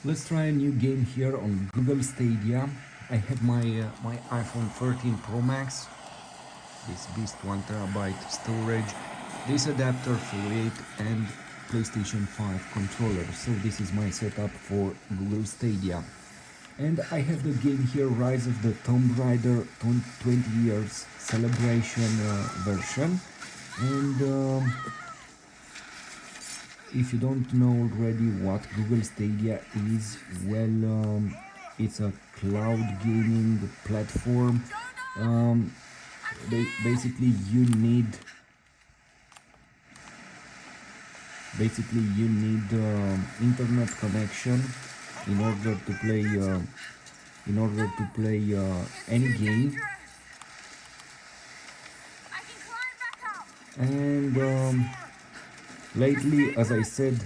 Let's try a new game here on Google Stadia. I have my iPhone 13 Pro Max, this beast 1 terabyte storage, this adapter for it, and PlayStation 5 controller. So this is my setup for Google Stadia. And I have the game here, Rise of the Tomb Raider 20 years celebration version. And if you don't know already what Google Stadia is, well, it's a cloud gaming platform. Um, basically, you need internet connection in order to play any game. And lately, as I said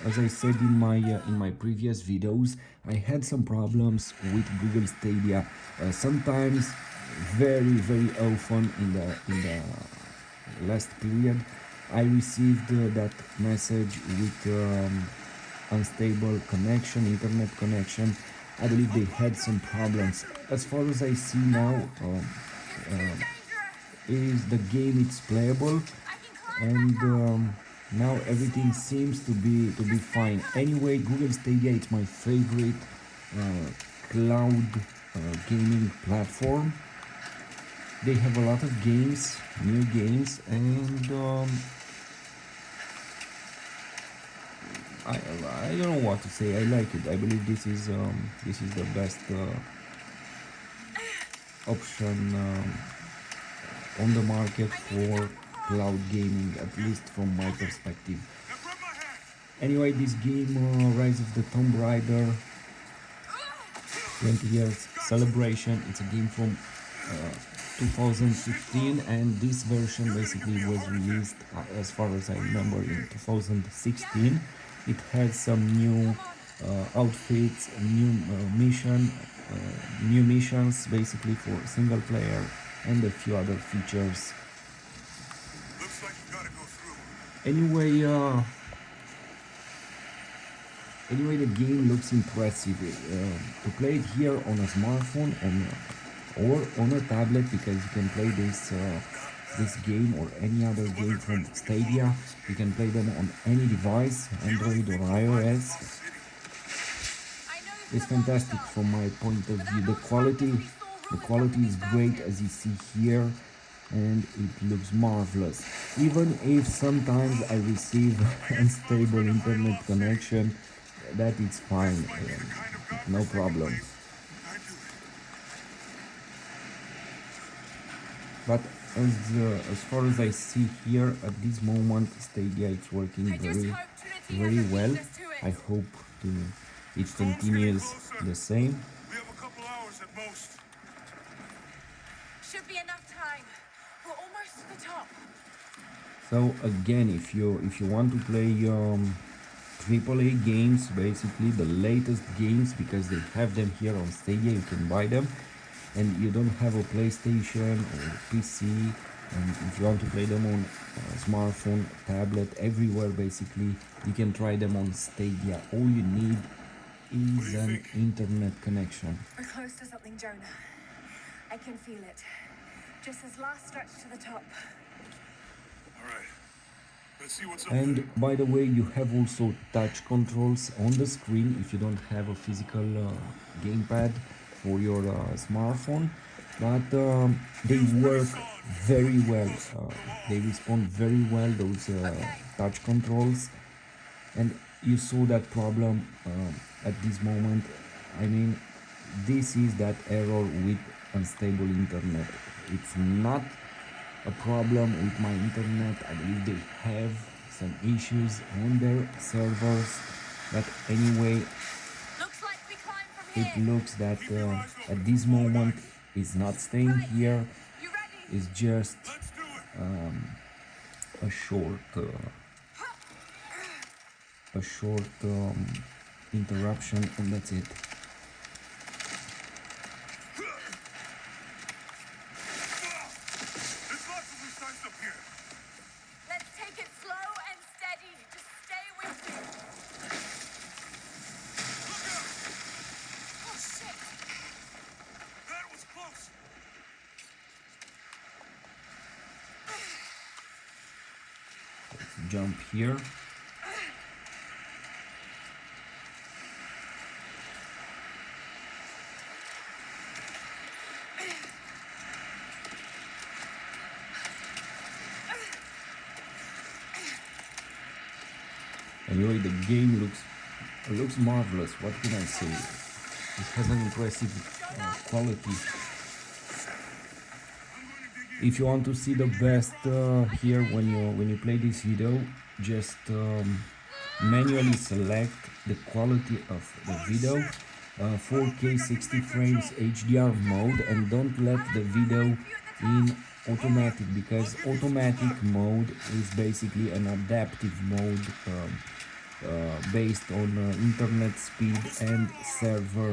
in my previous videos, I had some problems with Google Stadia. Sometimes, very often in the last period, I received that message with unstable connection, internet connection. I believe they had some problems. As far as I see now, uh, is the game it's playable, and now everything seems to be fine. Anyway, Google Stadia is my favorite uh, cloud gaming platform. They have a lot of games, new games, and I I don't know what to say. I like it. I believe this is the best option on the market for cloud gaming, at least from my perspective. Anyway, this game, Rise of the Tomb Raider 20 years celebration, it's a game from 2015, and this version basically was released, as far as I remember, in 2016. It has some new outfits, new missions basically for single player, and a few other features. Anyway, the game looks impressive. To play it here on a smartphone or on a tablet, because you can play this game or any other game from Stadia. You can play them on any device, Android or iOS. It's fantastic from my point of view. The quality is great, as you see here, and it looks marvelous. Even if sometimes I receive unstable internet connection, that is fine, no problem. But as far as I see here at this moment, Stadia is working very well. I hope to, it continues the same. We have a couple hours at most. Should be enough time. We're almost to the top. So again, if you want to play AAA games, basically the latest games, because they have them here on Stadia, you can buy them, and you don't have a PlayStation or PC, and if you want to play them on smartphone, tablet, everywhere basically, you can try them on Stadia. All you need is an internet connection. We're close to something, Jonah. I can feel it. Just this last stretch to the top. All right. Let's see what's up And there. by the way, you have also touch controls on the screen if you don't have a physical gamepad for your smartphone, but they work very well. They respond very well, those touch controls. And you saw that problem at this moment. I mean, this is that error with unstable internet. It's not a problem with my internet. I believe they have some issues on their servers, but anyway, Looks like we climb from it here. looks that at this moment it's not staying here. You ready? It's just Let's do it. a short interruption, and that's it. There's lots of loose ends up here. Let's take it slow and steady. Just stay with me. Look out! jump here. Anyway, the game looks marvelous. What can I say? It has an impressive quality. If you want to see the best here when you play this video, just manually select the quality of the video, 4K 60 frames HDR mode, and don't let the video in automatic, because automatic mode is basically an adaptive mode based on internet speed and server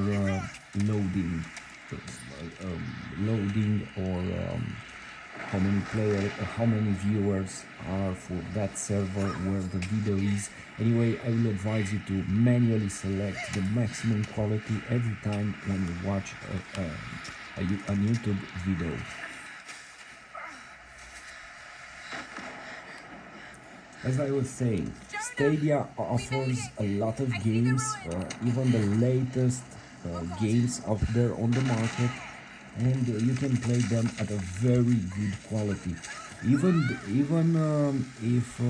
loading, or how many viewers are for that server where the video is. Anyway, I will advise you to manually select the maximum quality every time when you watch a YouTube video. As I was saying, Stadia offers a lot of games, even the latest games out there on the market, and you can play them at a very good quality. Even if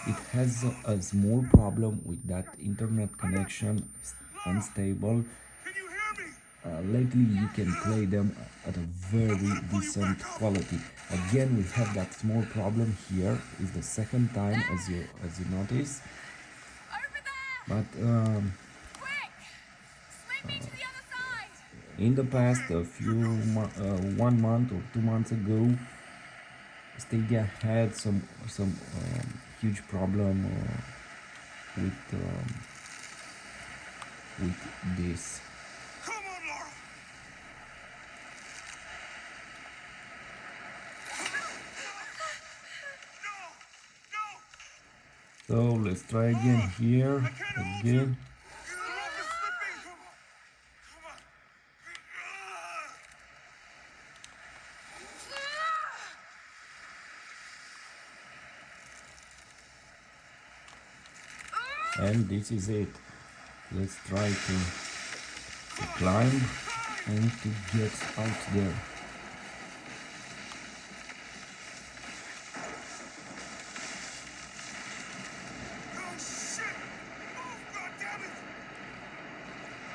it has a small problem with that internet connection, unstable, Can you hear me? lately you can play them at a very decent quality. Again, we have that small problem here. Is the second time, as you notice, Over there! but Quick! Swing me to the other side! in the past, 1 month or 2 months ago, Stadia had some huge problem with this. Come on, Laura. No! So let's try again here. I can't hold Again. you. The rope is slipping. Come on. Come on. And this is it. Let's try to climb and to get out there. Oh, shit! Oh, God damn it!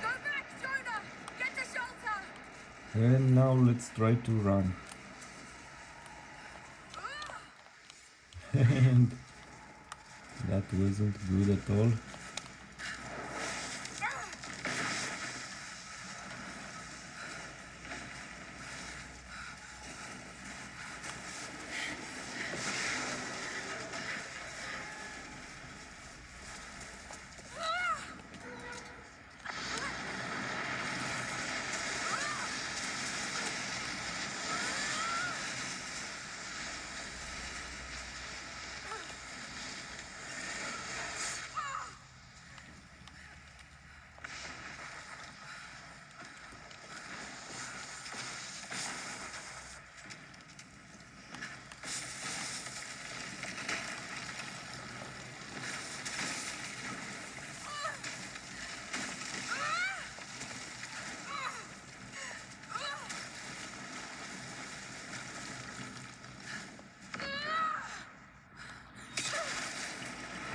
Go back, Jonah! Get to shelter! And now let's try to run. And that wasn't good at all.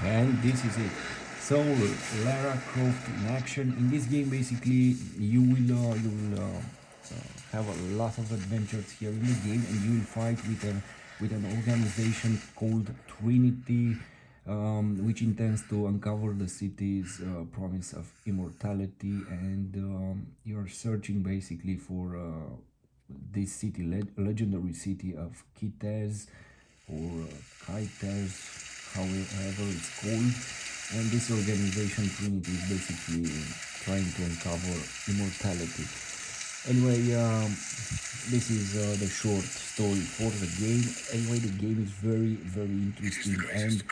And this is it. So Lara Croft in action. In this game, basically, you will have a lot of adventures here in the game, and you will fight with an organization called Trinity, which intends to uncover the city's promise of immortality, and you're searching basically for this city, legendary city of Kitez, or Kitez, however it's called. And this organization Trinity is basically trying to uncover immortality. Anyway, this is the short story for the game. Anyway, the game is very, very interesting, and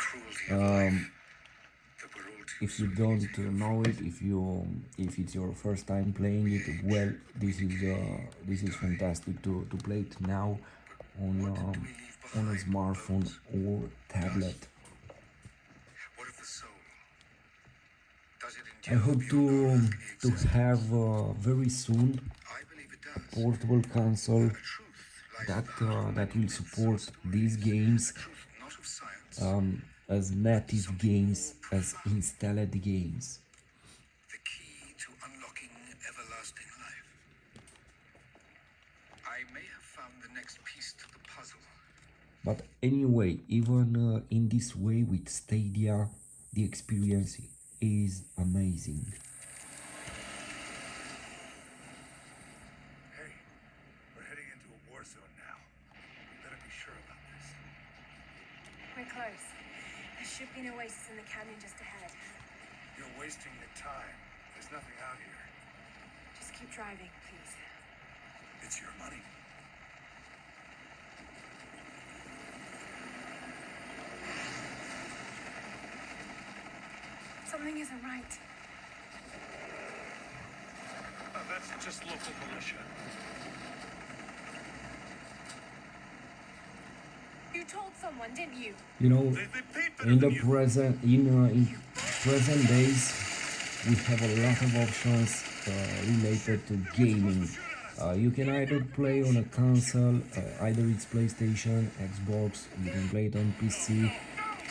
if you don't know it, if it's your first time playing it, well, this is fantastic to play it now. on a smartphone or tablet. What of the soul? Does it I endure hope beyond our earthly to existence? have very soon I believe it a does. portable console The truth lies behind that many will myths and support these stories. games A truth not of science, as but native something games, more as profound. installed games. The key to unlocking everlasting life. I may have found the next piece to the puzzle. But anyway, even in this way with Stadia, the experience is amazing. Hey, we're heading into a war zone now. We better be sure about this. We're close. There should be an oasis in the canyon just ahead. You're wasting the time. There's nothing out here. Just keep driving, please. It's your money. Something isn't right. That's just local militia. You told someone, didn't you? You know, They paid better in than the you. in present days, we have a lot of options related to gaming. You can either play on a console, either it's PlayStation, Xbox. You can play it on PC.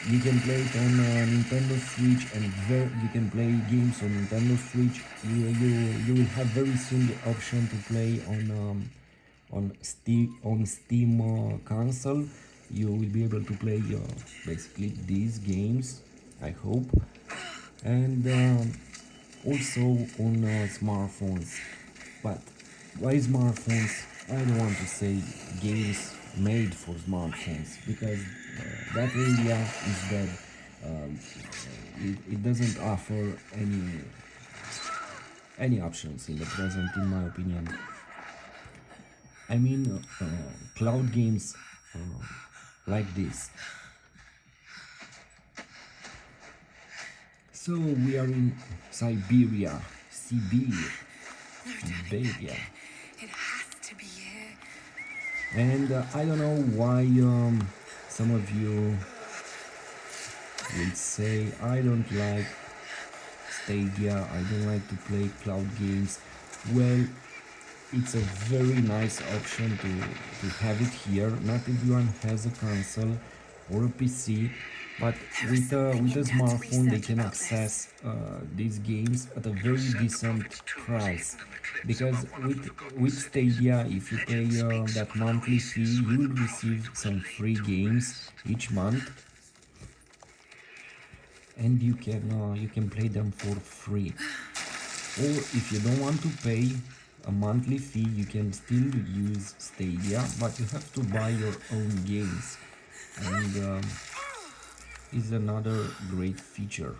You can play it on Nintendo Switch, and you can play games on Nintendo Switch. You will have very soon the option to play on Steam console. You will be able to play basically these games, I hope, and also on smartphones. But why smartphones? I don't want to say games made for smartphones, because that area is dead. It doesn't offer any options in the present, in my opinion. I mean, cloud games like this. So we are in Sibir, No turning Siberia. back. It has to be here. And I don't know why some of you will say I don't like Stadia, I don't like to play cloud games. Well, it's a very nice option to have it here. Not everyone has a console or a PC, but with a smartphone they can access these games at a very decent price. Because with Stadia, if you pay that monthly fee, you will receive some free games each month, and you can play them for free. Or if you don't want to pay a monthly fee, you can still use Stadia, but you have to buy your own games, and is another great feature.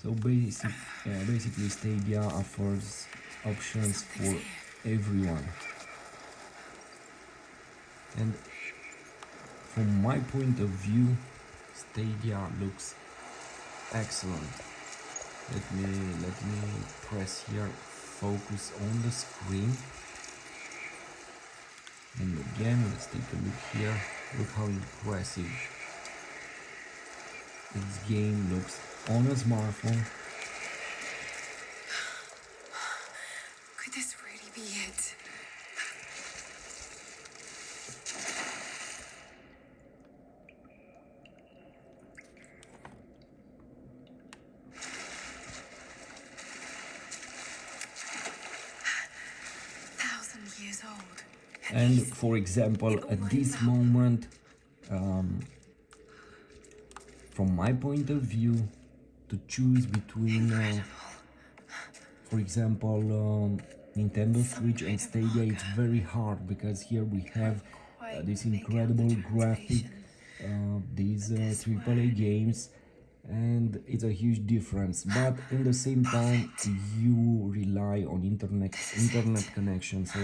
So basically Stadia offers options Something's for here. everyone, and from my point of view, Stadia looks excellent. Let me press here, focus on the screen, and again let's take a look here. Look how impressive this game looks on a smartphone. Could this really be it? Thousand years old. At And least. for example, It all at lines this up. moment, from my point of view, to choose between for example, Nintendo Switch and Some kind of Stadia, it's marker. very hard, because here we have Quite this make out the incredible graphic, translation. these This AAA word. games, and it's a huge difference. But in the same time, Perfect. you rely on This is internet it. connection, so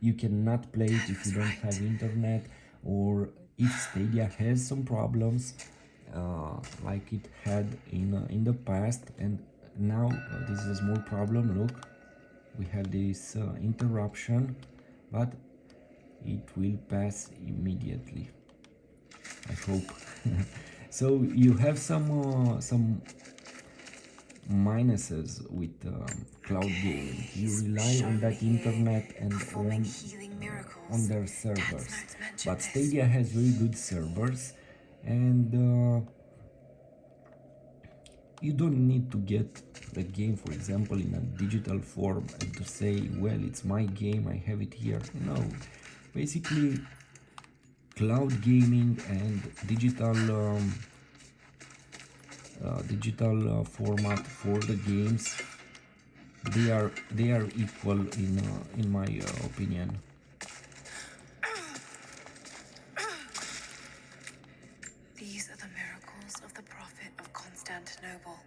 you cannot play it Dad if you was don't right. have internet, or if Stadia has some problems, like it had in the past, and now this is a small problem. Look, we have this interruption, but it will pass immediately, I hope. So you have some minuses with cloud gaming. You rely on that internet and on their servers, but Stadia has very good servers, and you don't need to get the game, for example, in a digital form and to say, well, it's my game, I have it here. No, basically cloud gaming and digital format for the games, they are equal in my opinion. These are the miracles of the Prophet of Constantinople.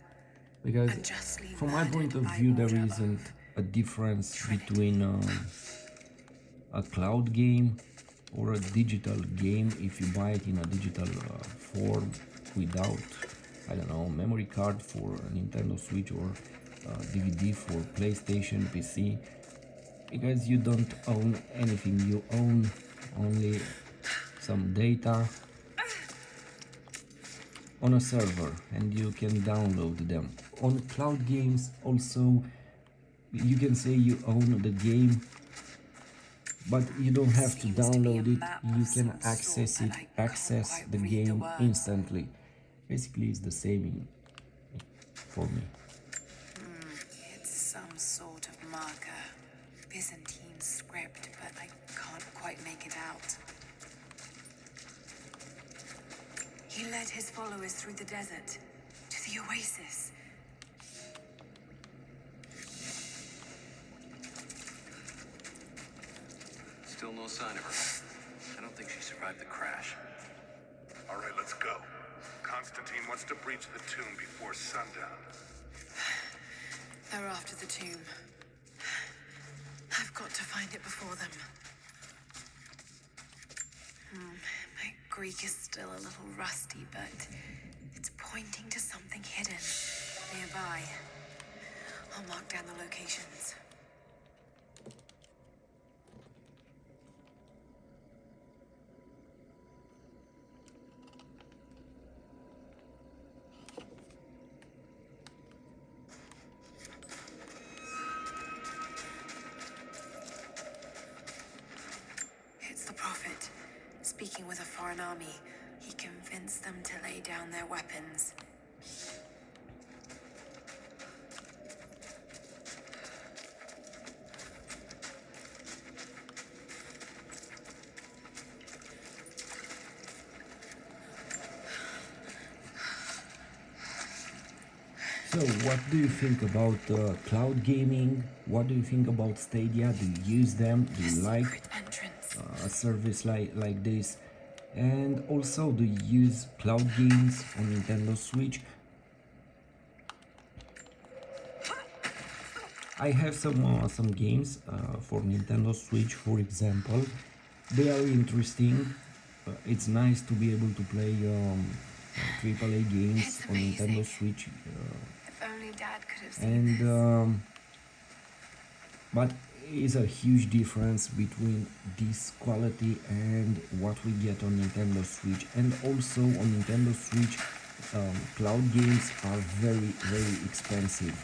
Because Unjustly from my point of murdered by view, there order isn't of a difference Trinity. between a cloud game or a digital game if you buy it in a digital form without, I don't know, memory card for a Nintendo Switch or DVD for PlayStation, PC, because you don't own anything. You own only some data on a server and you can download them. On cloud games also, you can say you own the game, but you don't have to Seems to be a download it. map You of can some access sort, it, but I can't access quite the read the game words. instantly. Basically it's the same for me. It's some sort of marker. Byzantine script, but I can't quite make it out. He led his followers through the desert to the oasis. Still no sign of her. I don't think she survived the crash. All right, let's go. Constantine wants to breach the tomb before sundown. They're after the tomb. I've got to find it before them. My Greek is still a little rusty, but it's pointing to something hidden nearby. I'll mark down the locations. It's the Prophet, speaking with a foreign army. He convinced them to lay down their weapons. So what do you think about cloud gaming? What do you think about Stadia? Do you use them? Do you like Secret entrance. a service like this? And also, do you use cloud games on Nintendo Switch? I have some games for Nintendo Switch, for example. They are interesting. It's nice to be able to play AAA games It's on Nintendo amazing. Switch, If only Dad could have seen and this. but is a huge difference between this quality and what we get on Nintendo Switch. And also on Nintendo Switch, cloud games are very expensive,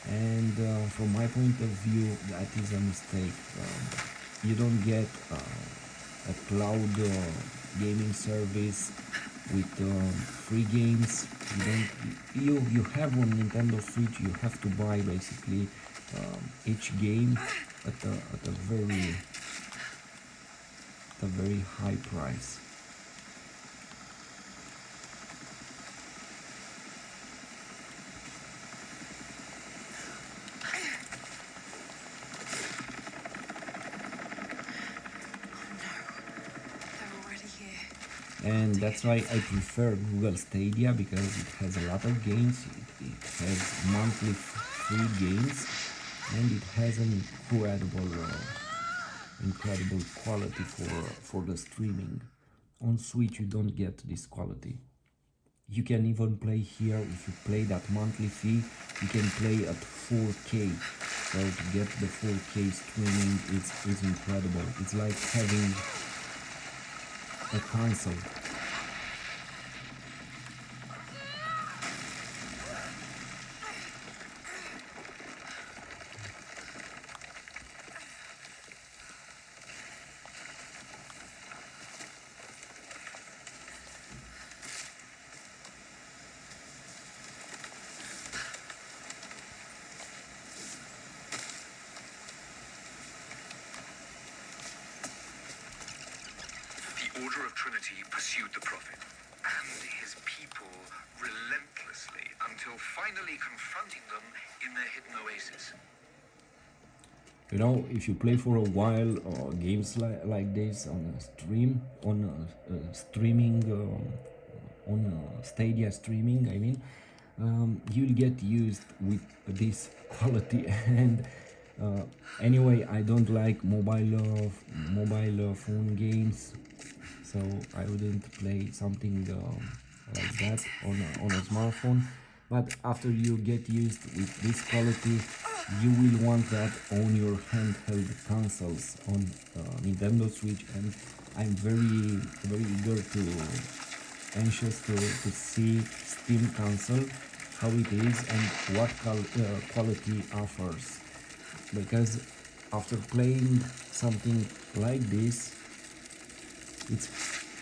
and from my point of view, that is a mistake. You don't get a cloud gaming service with free games. You have on Nintendo Switch, you have to buy basically each game at a very high price. They're already here. And that's why I prefer Google Stadia, because it has a lot of games, it has monthly free games, and it has an incredible quality for the streaming. On Switch you don't get this quality. You can even play here, if you play that monthly fee, you can play at 4K. So to get the 4K streaming, it's incredible. It's like having a console. The Order of Trinity pursued the Prophet and his people relentlessly until finally confronting them in their hidden oasis. You know, if you play for a while games like this on a stream, on streaming, on Stadia streaming, I mean, you'll get used with this quality. And anyway, I don't like mobile phone games, so I wouldn't play something like that on a smartphone. But after you get used with this quality, you will want that on your handheld consoles on Nintendo Switch, and I'm very eager to anxious to see Steam console how it is and what quality offers, because after playing something like this, it's,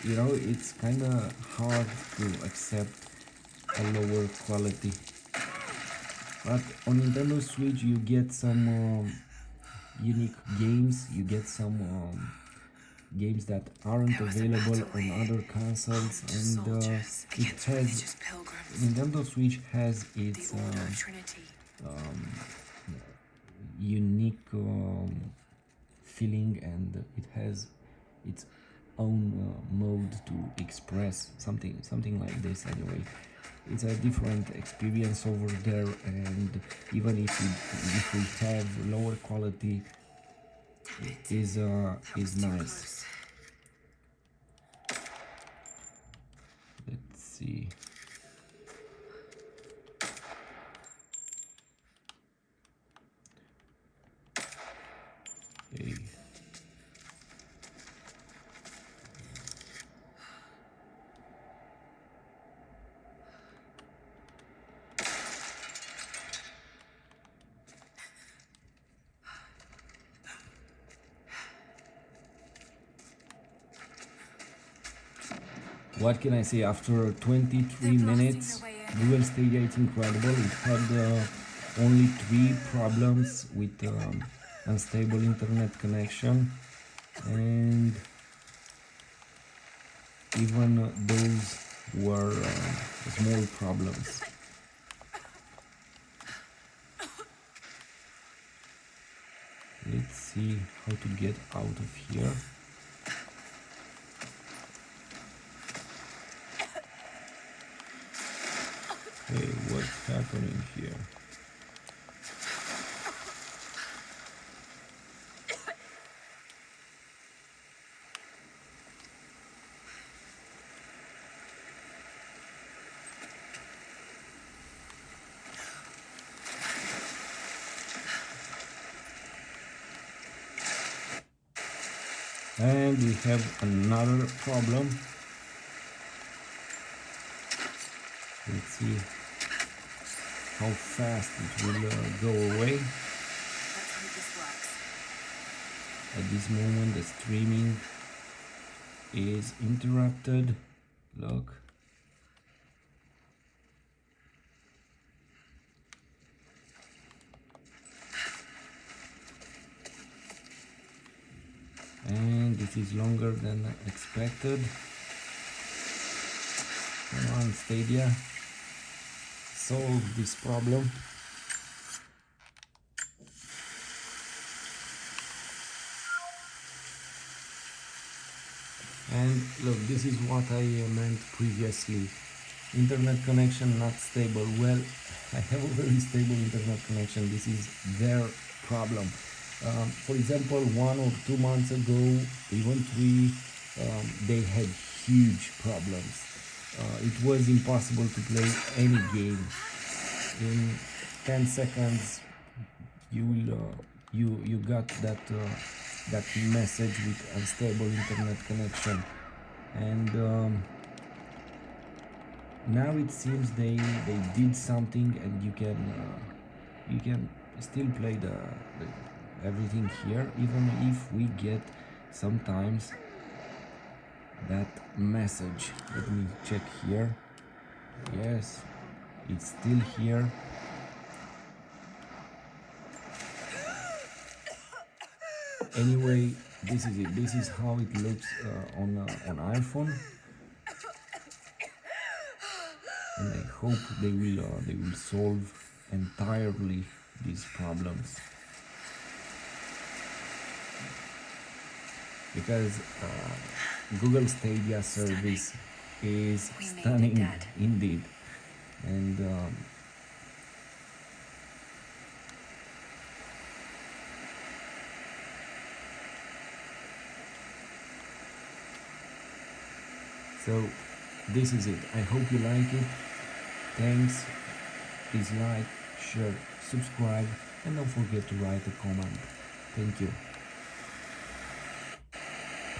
you know, it's kind of hard to accept a lower quality. But on Nintendo Switch you get some unique games, you get some games that aren't There was a available battle on here. other consoles, Armed and soldiers it against has, religious pilgrims. Nintendo Switch has The its Order of Trinity. unique feeling, and it has its own mode to express something like this. Anyway, it's a different experience over there, and even if we have lower quality, is Too nice. close. Let's see. Okay. What can I say? After 23 minutes, Google Stadia is incredible. It had only 3 problems with unstable internet connection, and even those were small problems. Let's see how to get out of here. Hey, what's happening here? And we have another problem. Let's see how fast it will go away. Let's hope this works. At this moment the streaming is interrupted. Look. And this is longer than expected. Come on, Stadia, solve this problem. And look, this is what I meant previously. Internet connection not stable. Well, I have a very stable internet connection. This is their problem. For example, 1 or 2 months ago, even 3, they had huge problems. It was impossible to play any game. In 10 seconds, you will you got that that message with unstable internet connection. and now it seems they did something, and you can still play the everything here, even if we get sometimes that message. Let me check here. Yes, it's still here. Anyway, this is it. This is how it looks on iPhone, and I hope they will solve entirely these problems, because Google Stadia service is We made it, stunning Dad. indeed, and so this is it. I hope you like it. Thanks. Please like, share, subscribe, and don't forget to write a comment. Thank you.